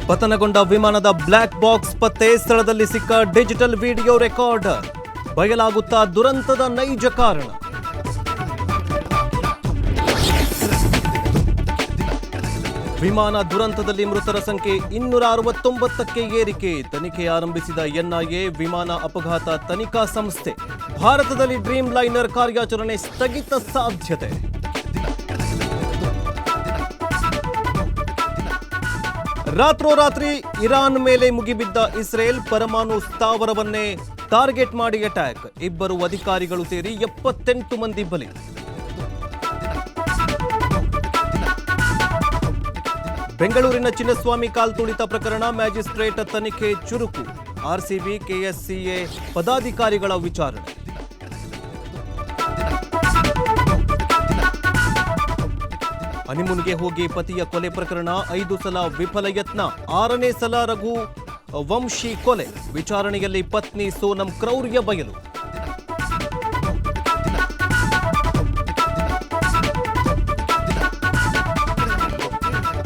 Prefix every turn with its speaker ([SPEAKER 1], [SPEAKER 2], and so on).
[SPEAKER 1] ಪತನಗೊಂಡ ವಿಮಾನದ black box ಪತ್ತೆ, ಸ್ಥಳದಲ್ಲಿ ಸಿಕ್ಕ ಡಿಜಿಟಲ್ ವಿಡಿಯೋ ರೆಕಾರ್ಡರ್. ಬಯಲಾಗುತ್ತಾ ದುರಂತದ ನೈಜ ಕಾರಣ. ವಿಮಾನ ದುರಂತದಲ್ಲಿ ಮೃತರ ಸಂಖ್ಯೆ 269ಕ್ಕೆ ಏರಿಕೆ. ತನಿಖೆ ಆರಂಭಿಸಿದ ಎನ್ಐಎ, ವಿಮಾನ ಅಪಘಾತ ತನಿಖಾ ಸಂಸ್ಥೆ. ಭಾರತದಲ್ಲಿ ಡ್ರೀಮ್ ಲೈನರ್ ಕಾರ್ಯಾಚರಣೆ ಸ್ಥಗಿತ ಸಾಧ್ಯತೆ. ರಾತ್ರೋರಾತ್ರಿ ಇರಾನ್ ಮೇಲೆ ಮುಗಿಬಿದ್ದ ಇಸ್ರೇಲ್, ಪರಮಾಣು ಸ್ಥಾವರವನ್ನೇ ಟಾರ್ಗೆಟ್ ಮಾಡಿ ಅಟ್ಯಾಕ್. 2 ಅಧಿಕಾರಿಗಳು ಸೇರಿ 78 ಮಂದಿ ಬಲಿ. ಬೆಂಗಳೂರಿನ ಚಿನ್ನಸ್ವಾಮಿ ಕಾಲ್ತುಳಿತ ಪ್ರಕರಣ, ಮ್ಯಾಜಿಸ್ಟ್ರೇಟ್ ತನಿಖೆ ಚುರುಕು. ಆರ್ಸಿಬಿ ಕೆಎಸ್ಸಿಎ ಪದಾಧಿಕಾರಿಗಳ ವಿಚಾರಣೆ. ಹನಿಮೂನ್ಗೆ ಹೋಗಿ ಪತಿಯ ಕೊಲೆ ಪ್ರಕರಣ, 5 ಸಲ ವಿಫಲ ಯತ್ನ, 6ನೇ ಸಲ ರಘು ವಂಶಿ ಕೊಲೆ. ವಿಚಾರಣೆಯಲ್ಲಿ ಪತ್ನಿ ಸೋನಂ ಕ್ರೌರ್ಯ ಬಯಲು.